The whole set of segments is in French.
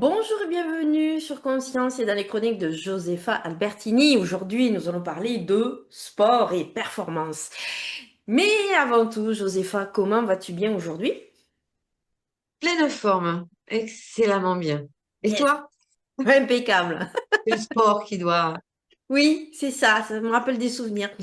Bonjour et bienvenue sur Conscience et dans les chroniques de Josefa Albertini. Aujourd'hui, nous allons parler de sport et performance. Mais avant tout, Josefa, comment vas-tu bien aujourd'hui? Pleine forme, excellemment bien. Et Yes. toi, Impeccable. c'est le sport qui doit. Oui, c'est ça me rappelle des souvenirs.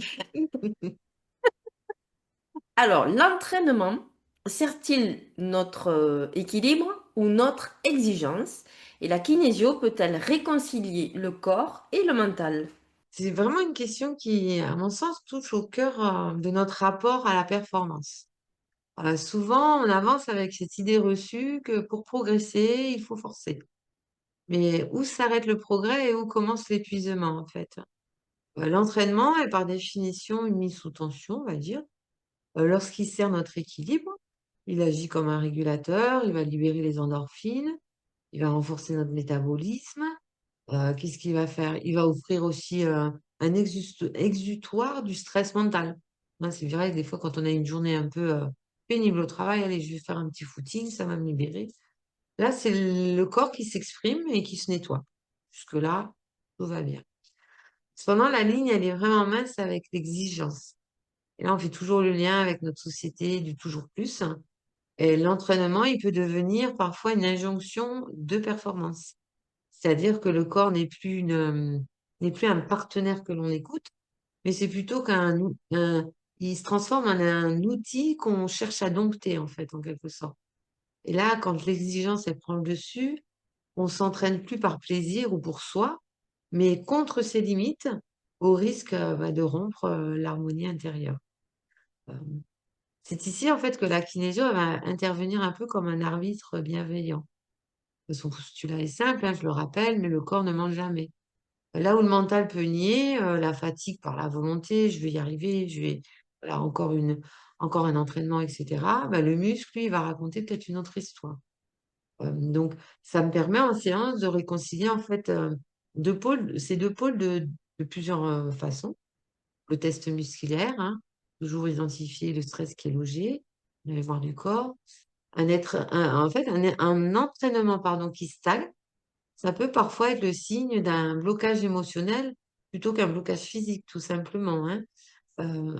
Alors, l'entraînement sert-il notre équilibre ou notre exigence? Et la kinésio peut-elle réconcilier le corps et le mental? C'est vraiment une question qui, à mon sens, touche au cœur de notre rapport à la performance. Souvent, on avance avec cette idée reçue que pour progresser, il faut forcer. Mais où s'arrête le progrès et où commence l'épuisement, en fait? L'entraînement est par définition une mise sous tension, on va dire. Lorsqu'il sert notre équilibre, il agit comme un régulateur, il va libérer les endorphines, il va renforcer notre métabolisme. Qu'est-ce qu'il va faire? Il va offrir aussi, un exutoire du stress mental. Moi, c'est vrai, des fois, quand on a une journée un peu, pénible au travail: «Allez, je vais faire un petit footing, ça va me libérer». Là, c'est le corps qui s'exprime et qui se nettoie. Jusque-là, tout va bien. Cependant, la ligne, elle est vraiment mince avec l'exigence. Et là, on fait toujours le lien avec notre société du toujours plus, hein. Et l'entraînement, il peut devenir parfois une injonction de performance. C'est-à-dire que le corps n'est plus un partenaire que l'on écoute, mais c'est plutôt il se transforme en un outil qu'on cherche à dompter, en fait, en quelque sorte. Et là, quand l'exigence, elle prend le dessus, on s'entraîne plus par plaisir ou pour soi, mais contre ses limites, au risque, de rompre, l'harmonie intérieure. Hem, c'est ici, en fait, que la kinésio, elle va intervenir un peu comme un arbitre bienveillant. Son postulat est simple, hein, je le rappelle, mais le corps ne ment jamais. Là où le mental peut nier, la fatigue par la volonté, je vais y arriver, je vais voilà, encore un entraînement et cetera, bah, le muscle, lui, il va raconter peut-être une autre histoire. Donc ça me permet en séance de réconcilier en fait, 2 pôles ces 2 pôles de plusieurs, façons. Le test musculaire, hein, toujours identifier le stress qui est logé, la mémoire du corps. En fait, un entraînement, pardon, qui stagne, ça peut parfois être le signe d'un blocage émotionnel plutôt qu'un blocage physique, tout simplement, hein.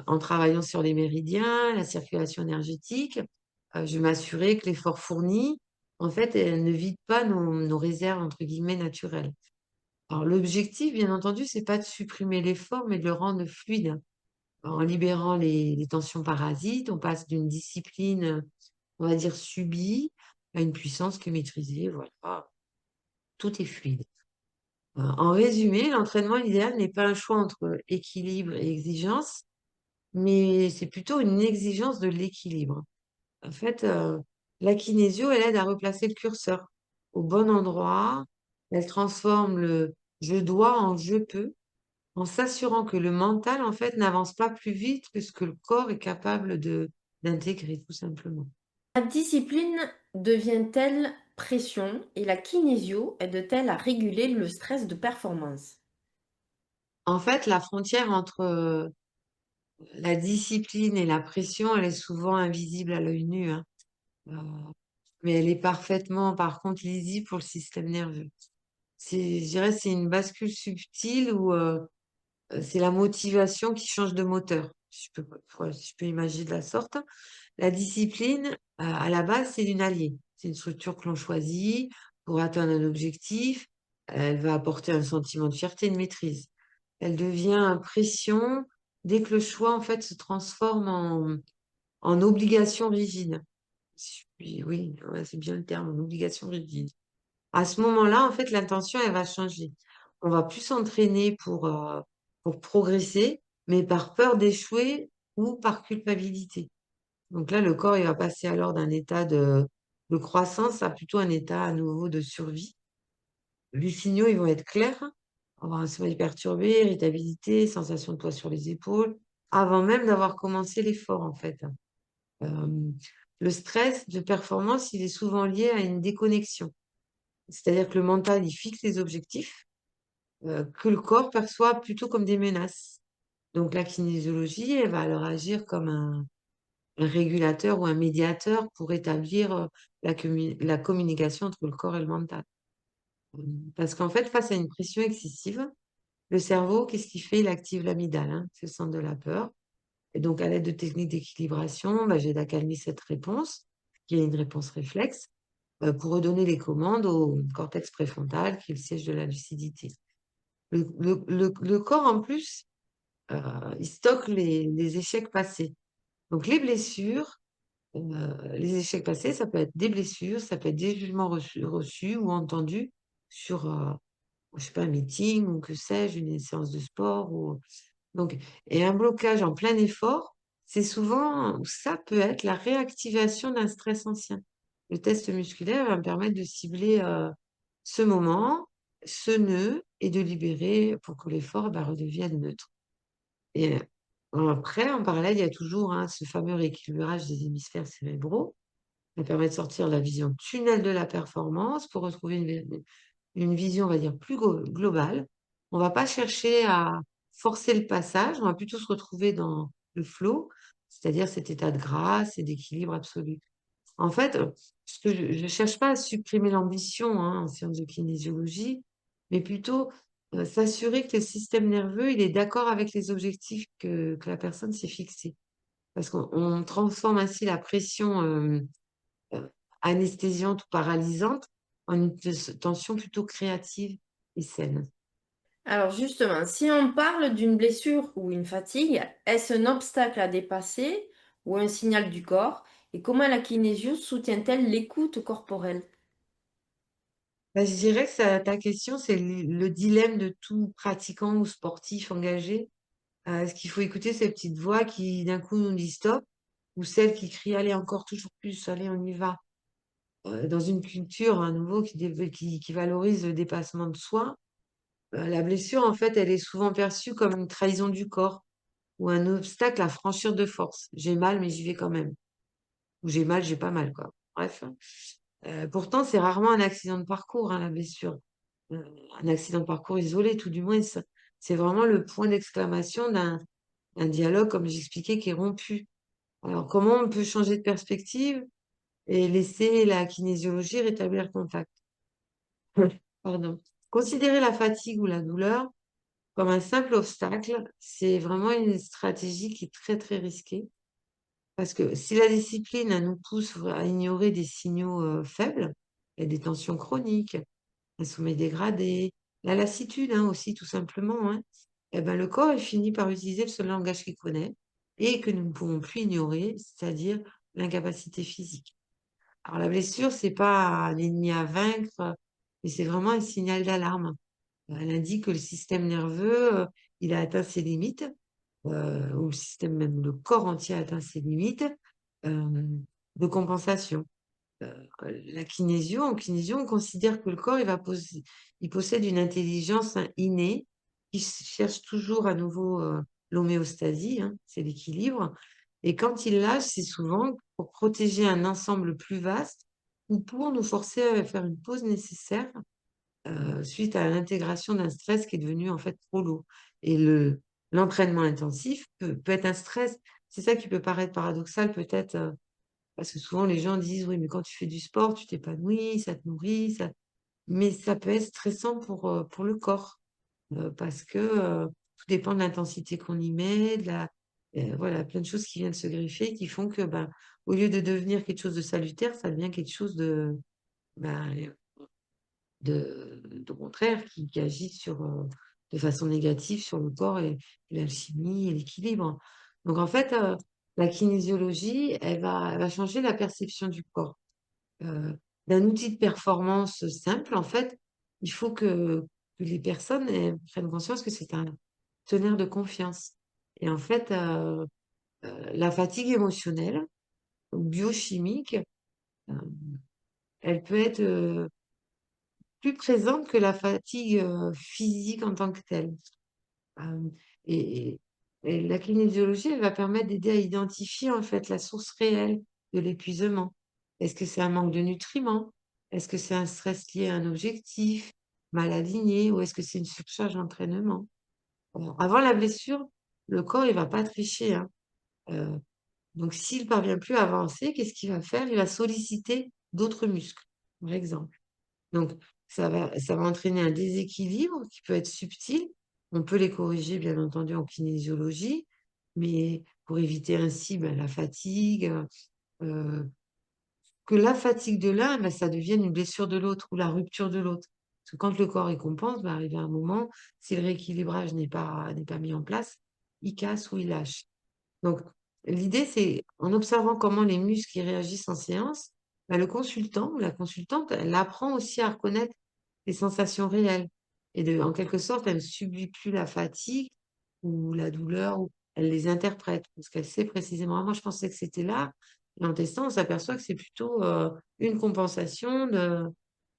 En travaillant sur les méridiens, la circulation énergétique, je vais m'assurer que l'effort fourni, en fait, ne vide pas nos «réserves» entre guillemets «naturelles». Alors l'objectif, bien entendu, c'est pas de supprimer l'effort, mais de le rendre fluide. En libérant les tensions parasites, on passe d'une discipline, on va dire subie, à une puissance qui est maîtrisée, voilà, tout est fluide. En résumé, l'entraînement idéal n'est pas un choix entre équilibre et exigence, mais c'est plutôt une exigence de l'équilibre. En fait, la kinésio, elle aide à replacer le curseur au bon endroit. Elle transforme le «je dois» en «je peux», en s'assurant que le mental, en fait, n'avance pas plus vite que ce que le corps est capable de d'intégrer, tout simplement. La discipline devient-elle pression et la kinésio aide-t-elle à réguler le stress de performance? En fait, la frontière entre, la discipline et la pression, elle est souvent invisible à l'œil nu, hein. Heu, mais elle est parfaitement, par contre, lisible pour le système nerveux. Je dirais, c'est une bascule subtile où, c'est la motivation qui change de moteur, si je peux imaginer de la sorte. La discipline, à la base, c'est une alliée. C'est une structure que l'on choisit pour atteindre un objectif. Elle va apporter un sentiment de fierté et de maîtrise. Elle devient pression dès que le choix, en fait, se transforme en obligation rigide. Si je puis oui, ouais, c'est bien le terme, en obligation rigide. À ce moment-là, en fait, l'intention, elle va changer. On va plus s'entraîner pour progresser, mais par peur d'échouer ou par culpabilité. Donc là, le corps, il va passer alors d'un état de croissance à plutôt un état à nouveau de survie. Les signaux, ils vont être clairs, avoir un sommeil perturbé, irritabilité, sensation de poids sur les épaules, avant même d'avoir commencé l'effort, en fait. Hem, le stress de performance, il est souvent lié à une déconnexion. C'est-à-dire que le mental, il fixe les objectifs, que le corps perçoit plutôt comme des menaces. Donc la kinésiologie, elle va alors agir comme un régulateur ou un médiateur pour établir, la communication entre le corps et le mental. Parce qu'en fait, face à une pression excessive, le cerveau, qu'est-ce qu'il fait? Il active l'amygdale, hein, c'est le centre de la peur. Et donc, à l'aide de techniques d'équilibration, bah, j'aide à calmer cette réponse, qui est une réponse réflexe, pour redonner les commandes au cortex préfrontal, qui est le siège de la lucidité. Le corps, en plus, il stocke les échecs passés. Donc, les échecs passés, ça peut être des blessures, ça peut être des jugements reçus ou entendus sur, je sais pas, un meeting ou que sais-je, une séance de sport ou donc et un blocage en plein effort, c'est souvent ça peut être la réactivation d'un stress ancien. Le test musculaire va me permettre de cibler, ce moment, ce nœud et de libérer pour que l'effort, bah, redevienne neutre et après en parallèle, il y a toujours, hein, ce fameux rééquilibrage des hémisphères cérébraux. Ça permet de sortir la vision tunnel de la performance pour retrouver une vision, on va dire, plus globale. On va pas chercher à forcer le passage, on va plutôt se retrouver dans le flow, c'est-à-dire cet état de grâce et d'équilibre absolu. En fait, ce que je cherche pas à supprimer l'ambition, hein, en sciences de kinésiologie, mais plutôt, s'assurer que le système nerveux, il est d'accord avec les objectifs que la personne s'est fixés. Parce qu'on transforme ainsi la pression, anesthésiante ou paralysante en une tension plutôt créative et saine. Alors justement, si on parle d'une blessure ou une fatigue, est-ce un obstacle à dépasser ou un signal du corps? Et comment la kinésio soutient-elle l'écoute corporelle? Bah, je dirais que ta question, c'est le dilemme de tout pratiquant ou sportif engagé. Est-ce qu'il faut écouter ces petites voix qui d'un coup nous disent stop ou celles qui crient allez encore toujours plus, allez on y va. Dans une culture à nouveau qui valorise le dépassement de soi, la blessure en fait elle est souvent perçue comme une trahison du corps ou un obstacle à franchir de force. J'ai mal mais j'y vais quand même. Ou j'ai mal, j'ai pas mal, quoi. Bref, pourtant, c'est rarement un accident de parcours, hein, la blessure. Heu, un accident de parcours isolé, tout du moins, ça c'est vraiment le point d'exclamation d'un dialogue, comme j'expliquais, qui est rompu. Alors, comment on peut changer de perspective et laisser la kinésiologie rétablir le contact? Pardon. Considérer la fatigue ou la douleur comme un simple obstacle, c'est vraiment une stratégie qui est très, très risquée. Parce que si la discipline, elle nous pousse à ignorer des signaux, faibles, il y a des tensions chroniques, un sommeil dégradé, la lassitude, hein, aussi tout simplement, hein, et ben, le corps, il finit par utiliser le seul langage qu'il connaît et que nous ne pouvons plus ignorer, c'est-à-dire l'incapacité physique. Alors la blessure, c'est pas un ennemi à vaincre, mais c'est vraiment un signal d'alarme. Elle indique que le système nerveux, il a atteint ses limites, ou le système même, le corps entier a atteint ses limites, de compensation. En kinésio, on considère que le corps, il possède une intelligence, hein, innée qui cherche toujours à nouveau, l'homéostasie, hein, c'est l'équilibre et quand il lâche, c'est souvent pour protéger un ensemble plus vaste ou pour nous forcer à faire une pause nécessaire suite à l'intégration d'un stress qui est devenu en fait trop lourd et l'entraînement intensif peut être un stress. C'est ça qui peut paraître paradoxal peut-être, parce que souvent les gens disent: «Oui, mais quand tu fais du sport, tu t'épanouis, ça te nourrit, ça» mais ça peut être stressant pour le corps, parce que, tout dépend de l'intensité qu'on y met, de la voilà, plein de choses qui viennent se greffer, qui font que, ben, au lieu de devenir quelque chose de salutaire, ça devient quelque chose ben, de contraire qui agit de façon négative sur le corps et l'alchimie et l'équilibre. Donc en fait, la kinésiologie, elle va changer la perception du corps. D'un outil de performance simple, en fait, il faut que les personnes, elles prennent conscience que c'est un tonnerre de confiance et en fait, la fatigue émotionnelle ou biochimique, hem, elle peut être, plus présente que la fatigue, physique en tant que telle. Hem et et et la kinésiologie, elle va permettre d'aider à identifier, en fait, la source réelle de l'épuisement. Est-ce que c'est un manque de nutriments? Est-ce que c'est un stress lié à un objectif mal aligné ou est-ce que c'est une surcharge d'entraînement? Avant la blessure, le corps, il va pas tricher, hein. Heu, donc s'il parvient plus à avancer, qu'est-ce qu'il va faire? Il va solliciter d'autres muscles, par exemple. Donc ça va entraîner un déséquilibre qui peut être subtil. On peut les corriger, bien entendu, en kinésiologie, mais pour éviter ainsi, la fatigue, heu, que la fatigue de l'un, ça devienne une blessure de l'autre ou la rupture de l'autre. Parce que quand le corps, il compense, arriver un moment, si le rééquilibrage n'est pas mis en place, il casse ou il lâche. Donc, l'idée, c'est en observant comment les muscles y réagissent en séance, le consultant ou la consultante, elle apprend aussi à reconnaître les sensations réelles et en quelque sorte, elle ne subit plus la fatigue ou la douleur ou elle les interprète parce qu'elle sait précisément: «Ah moi je pensais que c'était là» et en testant, on s'aperçoit que c'est plutôt, une compensation de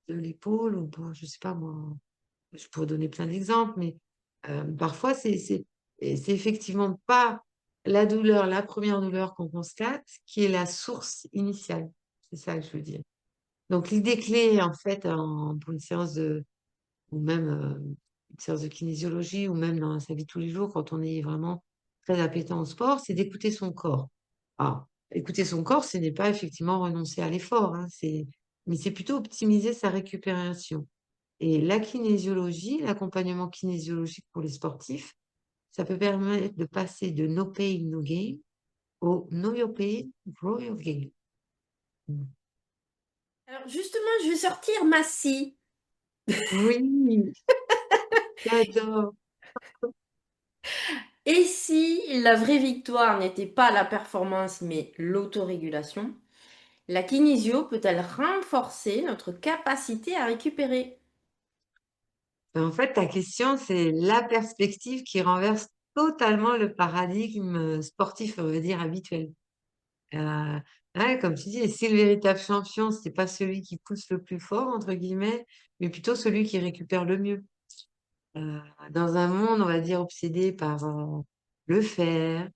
l'épaule ou bon, je sais pas moi, je pourrais donner plein d'exemples, mais parfois c'est effectivement pas la douleur, la première douleur qu'on constate qui est la source initiale. C'est ça que je veux dire. Donc l'idée clé en fait pour une séance ou même, une séance de kinésiologie ou même dans sa vie de tous les jours quand on est vraiment très appétent au sport, c'est d'écouter son corps. Alors, écouter son corps, ce n'est pas effectivement renoncer à l'effort, hein, mais c'est plutôt optimiser sa récupération. Et la kinésiologie, l'accompagnement kinésiologique pour les sportifs, ça peut permettre de passer de no pain, no gain au know your pain, grow your gain. Mmh. Alors justement, je vais sortir ma scie. Oui, j'adore. Et si la vraie victoire n'était pas la performance, mais l'autorégulation, la kinésio peut-elle renforcer notre capacité à récupérer? En fait, ta question, c'est la perspective qui renverse totalement le paradigme, sportif, on va dire, habituel. Heu, ouais, comme tu dis, et si le véritable champion, c'est pas celui qui «pousse le plus fort» entre guillemets, mais plutôt celui qui récupère le mieux. Heu, dans un monde, on va dire, obsédé par, le faire,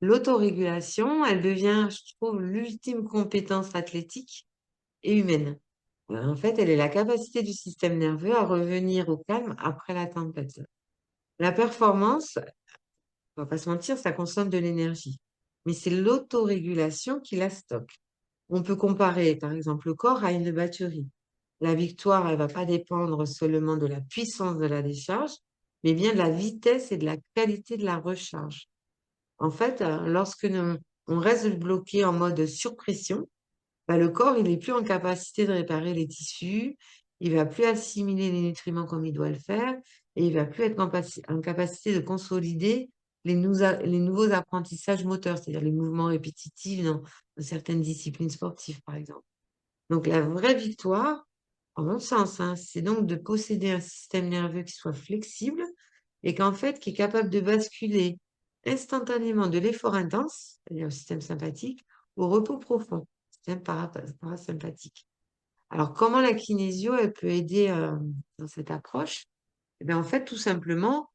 l'autorégulation, elle devient, je trouve, l'ultime compétence athlétique et humaine. En fait, elle est la capacité du système nerveux à revenir au calme après la tempête. La performance, on va pas se mentir, ça consomme de l'énergie, mais c'est l'autorégulation qui la stocke. On peut comparer, par exemple, le corps à une batterie. La victoire, elle va pas dépendre seulement de la puissance de la décharge, mais bien de la vitesse et de la qualité de la recharge. En fait, lorsque on reste bloqué en mode surpression, le corps, il est plus en capacité de réparer les tissus, il va plus assimiler les nutriments comme il doit le faire et il va plus être en capacité de consolider les nouveaux apprentissages moteurs, c'est-à-dire les mouvements répétitifs dans certaines disciplines sportives, par exemple. Donc la vraie victoire, à mon sens, hein, c'est donc de posséder un système nerveux qui soit flexible et qu'en fait, qui est capable de basculer instantanément de l'effort intense, c'est-à-dire le système sympathique, au repos profond, système parasympathique. Alors, comment la kinésio, elle peut aider dans cette approche? Eh bien, en fait, tout simplement,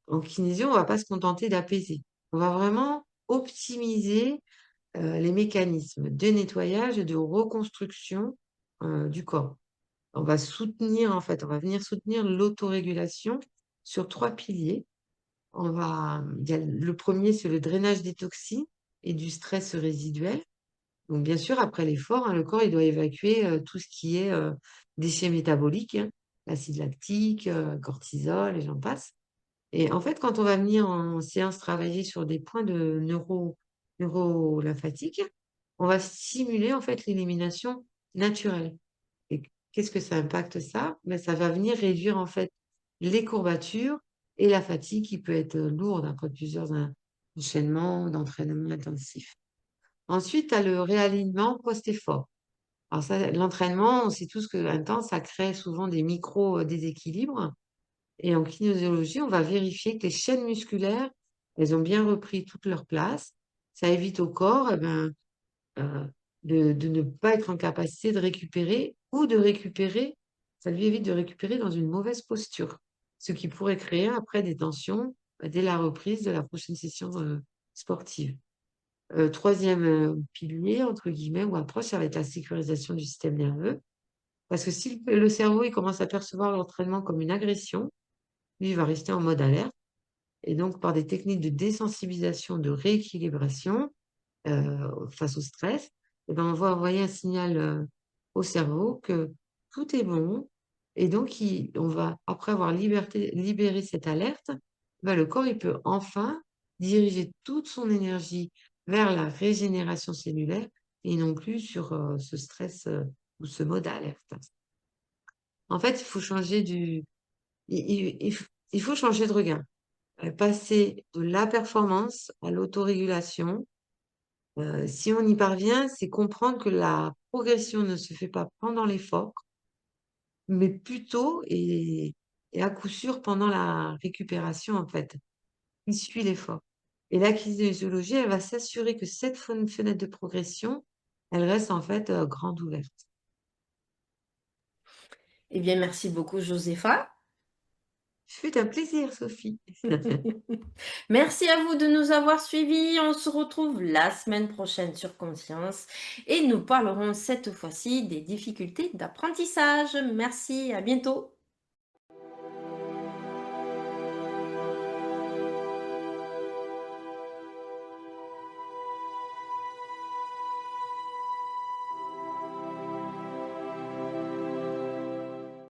en kinésio, on va pas se contenter d'apaiser. On va vraiment optimiser les mécanismes de nettoyage et de reconstruction du corps. On va soutenir, en fait, on va venir soutenir l'autorégulation sur 3 piliers. Il y a le premier, c'est le drainage des toxines et du stress résiduel. Donc bien sûr, après l'effort, hein, le corps, il doit évacuer, tout ce qui est, déchets métaboliques, hein, l'acide lactique, cortisol et j'en passe. Et en fait, quand on va venir en séance travailler sur des points de neuro-lymphatiques, on va stimuler, en fait, l'élimination naturelle. Et qu'est-ce que ça impacte ça? Ça va venir réduire, en fait, les courbatures et la fatigue qui peut être, lourde après plusieurs enchaînements d'entraînement intensif. Ensuite, tu as le réalignement post-effort. Alors ça, l'entraînement, on sait tous qu'un temps, ça crée souvent des micro, déséquilibres et en kinésiologie, on va vérifier que les chaînes musculaires, elles ont bien repris toute leur place. Ça évite au corps, heu, de ne pas être en capacité de récupérer ou de récupérer, ça lui évite de récupérer dans une mauvaise posture. Ce qui pourrait créer après des tensions, dès la reprise de la prochaine session, sportive. 3e, «pilier» entre guillemets ou approche, ça va être la sécurisation du système nerveux. Parce que si le cerveau, il commence à percevoir l'entraînement comme une agression, lui, il va rester en mode alerte et donc par des techniques de désensibilisation, de rééquilibration, face au stress, on va envoyer un signal, au cerveau que tout est bon, Et donc, on va, après avoir libéré cette alerte, ben, le corps, il peut enfin diriger toute son énergie vers la régénération cellulaire et non plus sur ce stress ou ce mode alerte. En fait, il faut changer il faut changer de regard, passer de la performance à l'autorégulation. Si on y parvient, c'est comprendre que la progression ne se fait pas pendant l'effort, mais plutôt et à coup sûr pendant la récupération, en fait, qui suit l'effort. Et la kinésiologie, elle va s'assurer que cette fenêtre de progression, elle reste en fait grande ouverte. Eh bien, merci beaucoup, Josépha. Fut un plaisir, Sophie. Merci à vous de nous avoir suivis. On se retrouve la semaine prochaine sur Conscience et nous parlerons cette fois-ci des difficultés d'apprentissage. Merci, à bientôt.